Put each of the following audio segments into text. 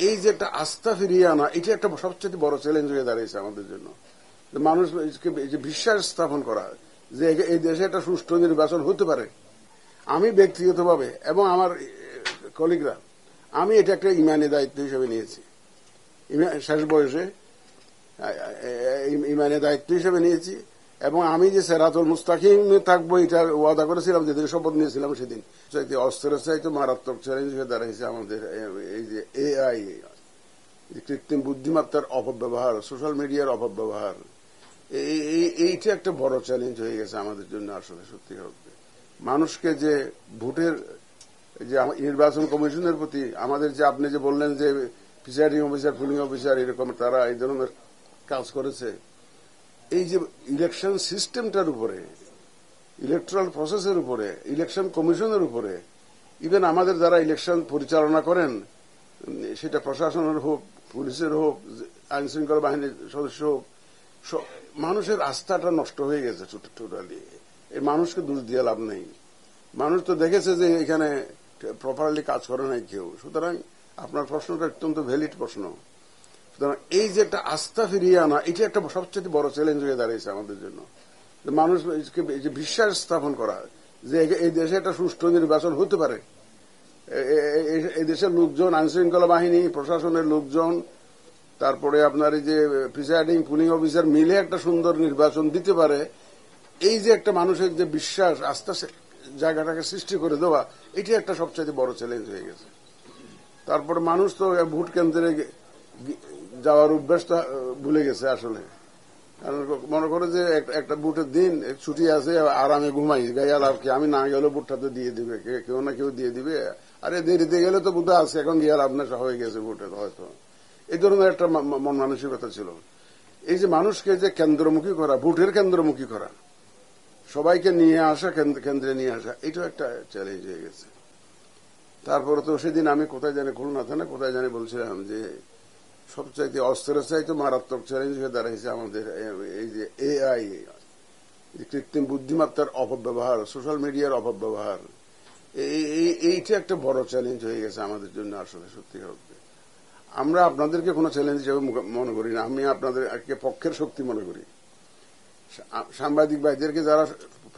এই যে একটা আস্থা ফিরিয়ে আনা, এটা একটা সবচেয়ে বড় চ্যালেঞ্জ হয়ে দাঁড়িয়েছে আমাদের জন্য। মানুষকে যে বিশ্বাস স্থাপন করা যে এই দেশে একটা সুষ্ঠু নির্বাচন হতে পারে। আমি ব্যক্তিগতভাবে এবং আমার কলিগরা, আমি এটা একটা ইমানি দায়িত্ব হিসেবে নিয়েছি। শেষ বয়সে ইমানি দায়িত্ব হিসেবে নিয়েছি এবং আমি যে সেরাতুল মুস্তাকিমে থাকবো এটা ওয়াদা করেছিলাম, যেদিন শপথ নিয়েছিলাম সেদিন। অস্ত্রের চাইতে মারাত্মক চ্যালেঞ্জ হয়ে দাঁড়িয়েছে আমাদের এই যে এআই, কৃত্রিম বুদ্ধিমত্তার অপব্যবহার, সোশ্যাল মিডিয়ার অপব্যবহার। এইটা একটা বড় চ্যালেঞ্জ হয়ে গেছে আমাদের জন্য। আসলে সত্যি হবে মানুষকে যে ভোটের যে নির্বাচন কমিশনের প্রতি আমাদের যে আপনি যে বললেন যে প্রিসাইডিং অফিসার, পুলিং অফিসার এরকম তারা এই ধরনের কাজ করেছে, এই যে ইলেকশন সিস্টেমটার উপরে, ইলেকট্রাল প্রসেসের উপরে, ইলেকশন কমিশনের উপরে, ইভেন আমাদের যারা ইলেকশন পরিচালনা করেন, সেটা প্রশাসনের হোক, পুলিশের হোক, আইন শৃঙ্খলা বাহিনীর সদস্য হোক, মানুষের আস্থাটা নষ্ট হয়ে গেছে টোটালি। এই মানুষকে দোষ দিয়ে লাভ নেই। মানুষ তো দেখেছে যে এখানে প্রপারলি কাজ করে নাই কেউ। সুতরাং আপনার প্রশ্নটা অত্যন্ত ভ্যালিড প্রশ্ন। সুতরাং এই যে একটা আস্থা ফিরিয়ে আনা, এটা একটা সবচেয়ে বড় চ্যালেঞ্জ হয়ে দাঁড়িয়েছে আমাদের জন্য। মানুষকে যে বিশ্বাস স্থাপন করা যে এই দেশে একটা সুষ্ঠু নির্বাচন হতে পারে। এই দেশের লোকজন, আইন শৃঙ্খলা বাহিনী, প্রশাসনের লোকজন, তারপরে আপনার এই যে প্রিসাইডিং পুলিং অফিসার মিলে একটা সুন্দর নির্বাচন দিতে পারে। এই যে একটা মানুষের যে বিশ্বাস, আস্থা জায়গাটাকে সৃষ্টি করে দেওয়া, এটি একটা সবচেয়ে বড় চ্যালেঞ্জ হয়ে গেছে। তারপরে মানুষ তো ভোট কেন্দ্রে যাওয়ার অভ্যাসটা ভুলে গেছে আসলে। মনে করে যে একটা ভোটের দিন ছুটি আছে, আরামে ঘুমাই, গাইয়া লাভ কি, আমি না গেলেও ভোটটাতে দিয়ে দিবে, কেউ না কেউ দিয়ে দিবে, আরে দেরিতে গেলে তো বোধ আছে, এখন গিয়ে লাভ না, হয়ে গেছে ভোটে হয়তো। এই ধরনের একটা মন মানসিকতা ছিল। এই যে মানুষকে যে কেন্দ্রমুখী করা, ভোটের কেন্দ্রমুখী করা, সবাইকে নিয়ে আসা, কেন্দ্রে নিয়ে আসা, এটাও একটা চ্যালেঞ্জ হয়ে গেছে। তারপরে তো সেদিন আমি কোথায় জানি, খুলনাতে না কোথায় জানি বলছিলাম যে সবচাইতে অস্ত্রের চাইতে মারাত্মক চ্যালেঞ্জ হয়ে দাঁড়িয়েছে আমাদের এই যে এআই, কৃত্রিম বুদ্ধিমত্তার অপব্যবহার, সোশ্যাল মিডিয়ার অপব্যবহার। এইটা একটা বড় চ্যালেঞ্জ হয়ে গেছে আমাদের জন্য। আসলে সত্যি হবে আমরা আপনাদেরকে কোনো চ্যালেঞ্জ হিসেবে মনে করি না, আমি আপনাদেরকে পক্ষের শক্তি মনে করি। সাংবাদিক ভাইদেরকে, যারা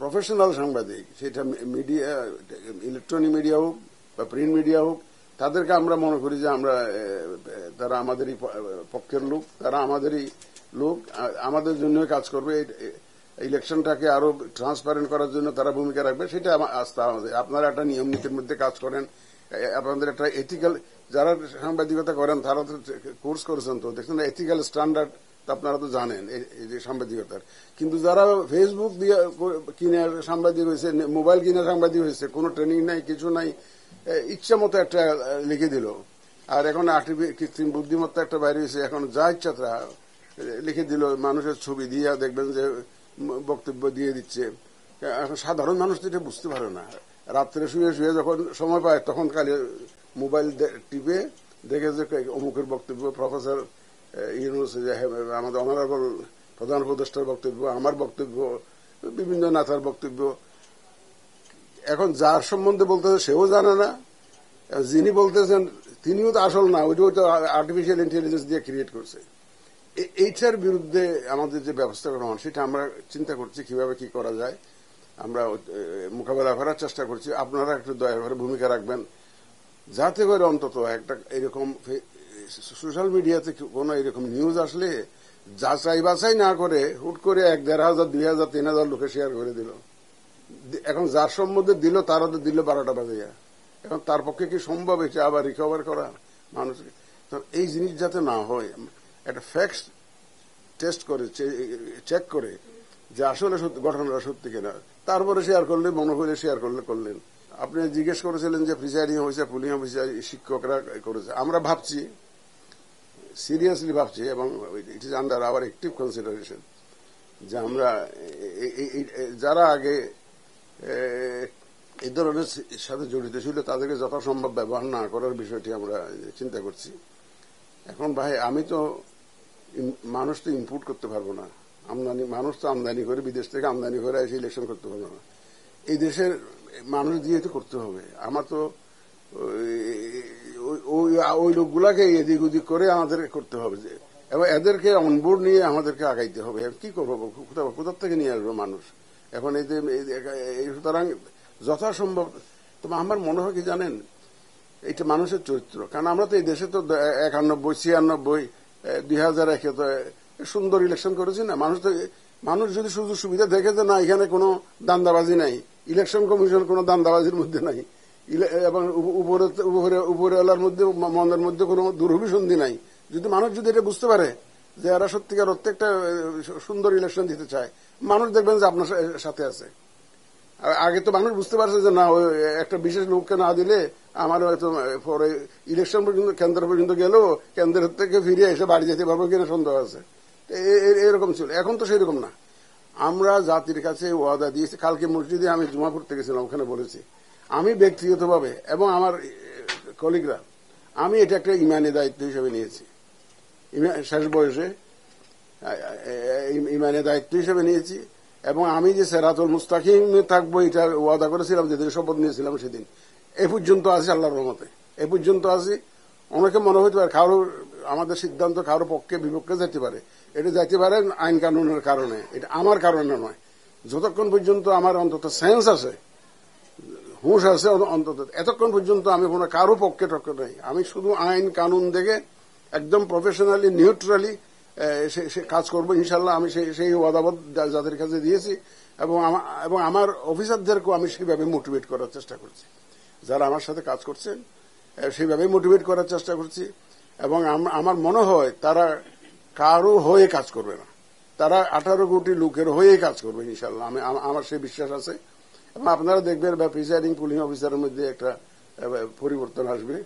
প্রফেশনাল সাংবাদিক, সেটা মিডিয়া, ইলেকট্রনিক মিডিয়া হোক বা প্রিন্ট মিডিয়া হোক, তাদেরকে আমরা মনে করি যে তারা আমাদেরই পক্ষের লোক, তারা আমাদেরই লোক, আমাদের জন্য কাজ করবে। ইলেকশনটাকে আরো ট্রান্সপারেন্ট করার জন্য তারা ভূমিকা রাখবে, সেটা আস্থা আমাদের। আপনারা একটা নিয়ম নীতির মধ্যে কাজ করেন, আপনাদের একটা এথিক্যাল, যারা সাংবাদিকতা করেন তারা তো কোর্স করেছেন, তো দেখছেন এথিক্যাল স্ট্যান্ডার্ড আপনারা তো জানেন এই যে সাংবাদিকতার। কিন্তু যারা ফেসবুক দিয়ে কিনে সাংবাদিক হয়েছে, মোবাইল কিনে সাংবাদিক হয়েছে, কোনো ট্রেনিং নাই, কিছু নাই, ইচ্ছা মতো একটা লিখে দিল। আর এখন কৃত্রিম বুদ্ধিমত্তা একটা বাইরে হয়েছে, এখন যা ইচ্ছা তা লিখে দিল, মানুষের ছবি দিয়ে দেখবেন যে বক্তব্য দিয়ে দিচ্ছে। এখন সাধারণ মানুষ তো এটা বুঝতে পারে না। রাত্রে শুয়ে শুয়ে যখন সময় পায় তখন খালি মোবাইল টিপে দেখে যে অমুকের বক্তব্য, প্রফেসর ইউনুস, আমাদের অনারেবল প্রধান উপদেষ্টার বক্তব্য, আমার বক্তব্য, বিভিন্ন নেতার বক্তব্য। এখন যার সম্বন্ধে বলতেছে সেও জানে না, যিনি বলতেছেন তিনিও তো আসল না, ওইটাও তো আর্টিফিশিয়াল ইন্টেলিজেন্স দিয়ে ক্রিয়েট করছে। এইটার বিরুদ্ধে আমাদের যে ব্যবস্থা গ্রহণ, সেটা আমরা চিন্তা করছি কিভাবে কি করা যায়, আমরা মোকাবেলা করার চেষ্টা করছি। আপনারা একটু দয়া করে ভূমিকা রাখবেন, যাতে করে অন্তত একটা এরকম সোশ্যাল মিডিয়াতে কোনো এরকম নিউজ আসলে যাচাই বাছাই না করে হুট করে 1,500, 2,000, 3,000 লোকে শেয়ার করে দিল। এখন যার সম্বন্ধে দিল তারা তো দিল 12টা বাজে। এখন তার পক্ষে কি সম্ভব এটা আবার রিকভার করা মানুষকে? এই জিনিস যাতে না হয়, একটা ফ্যাক্ট টেস্ট করে, চেক করে যে আসলে ঘটনাটা সত্যি কিনা, তারপরে শেয়ার করলে, মনে হলে শেয়ার করলেন। আপনি জিজ্ঞেস করেছিলেন যে প্রিসাইডিং অফিসার, পুলিং অফিসার, শিক্ষকরা করেছে। আমরা ভাবছি, সিরিয়াসলি ভাবছি, এবং it is under hour active consideration, যে আমরা যারা আগে এই ধরনের সাথে জড়িত ছিল তাদেরকে যথাসম্ভব ব্যবহার না করার বিষয়টি আমরা চিন্তা করছি। এখন ভাই, আমি তো মানুষ তো ইনপুট করতে পারবো না, মানুষ তো আমদানি করে, বিদেশ থেকে আমদানি করে এসে ইলেকশন করতে পারবো না। এই দেশের মানুষ দিয়ে তো করতে হবে। আমার তো ওই লোকগুলাকে এদিক ওদিক করে আমাদের করতে হবে, যে এবং এদেরকে অনবোর্ড নিয়ে আমাদেরকে আগাইতে হবে। কি করবো, কোথার থেকে নিয়ে আসবো মানুষ এখন? সুতরাং যথাসম্ভব। তবে আমার মনে হয় কি জানেন, এটা মানুষের চরিত্র। কারণ আমরা তো এই দেশে তো 91, 96, 2001 তো সুন্দর ইলেকশন করেছি না। মানুষ যদি সুযোগ সুবিধা দেখে যে না এখানে কোনো দান্দাবাজি নাই, ইলেকশন কমিশন কোনো দান্দাবাজির মধ্যে নাই, এবং উপরেওয়ালার মধ্যে মনের মধ্যে কোনো দুরভিসন্ধি নাই, যদি মানুষ যদি এটা বুঝতে পারে যে এরা সত্যিকার অর্থে একটা সুন্দর ইলেকশন দিতে চায়, মানুষ দেখবেন যে আপনার সাথে আছে। আগে তো মানুষ বুঝতে পারছে যে না, একটা বিশেষ লোককে না দিলে আমার হয়তো পরে ইলেকশন পর্যন্ত, কেন্দ্র পর্যন্ত গেলেও কেন্দ্রের থেকে ফিরে এসে বাড়ি যেতে পারবো কিনা সন্দেহ আছে। এরকম ছিল। এখন তো সেরকম না। আমরা জাতির কাছে ওয়াদা দিয়েছি। কালকে মসজিদে আমি জুমা পড়তে গেছিলাম, ওখানে বলেছি আমি ব্যক্তিগতভাবে এবং আমার কলিগরা, আমি এটা একটা ইমানি দায়িত্ব হিসেবে নিয়েছি। শেষ বয়সে ইমানি দায়িত্ব হিসেবে নিয়েছি, এবং আমি যে সিরাতুল মুস্তাকিমে থাকবো এটা ওয়াদা করেছিলাম, যেদিন শপথ নিয়েছিলাম সেদিন, এ পর্যন্ত আছি আল্লাহর রহমতে। এ পর্যন্ত আছি। অনেকে মনে হইতে পারে কারোর আমাদের সিদ্ধান্ত কারো পক্ষে বিপক্ষে যেতে পারে, এটা যাইতে পারে আইন কানুনের কারণে, এটা আমার কারণে নয়। যতক্ষণ পর্যন্ত আমার অন্তত সেন্স আছে, হুঁশ আছে অন্তত, এতক্ষণ পর্যন্ত আমি কোনো কারো পক্ষে টক্কর নেই। আমি শুধু আইন কানুন দেখে একদম প্রফেশনালি নিউট্রালি সে কাজ করবো ইনশাল্লাহ। আমি সেই ওয়াদাবাদ যাদের কাছে দিয়েছি, এবং আমার অফিসারদেরকেও আমি সেইভাবে মোটিভেট করার চেষ্টা করছি। যারা আমার সাথে কাজ করছেন সেইভাবে মোটিভেট করার চেষ্টা করছি, এবং আমার মনে হয় তারা কারো হয়ে কাজ করবে না, তারা 18 কোটি লোকের হয়ে কাজ করবে ইনশাল্লাহ। আমার সেই বিশ্বাস আছে, এবং আপনারা দেখবেন প্রিসাইডিং পুলিং অফিসারের মধ্যে একটা পরিবর্তন আসবে।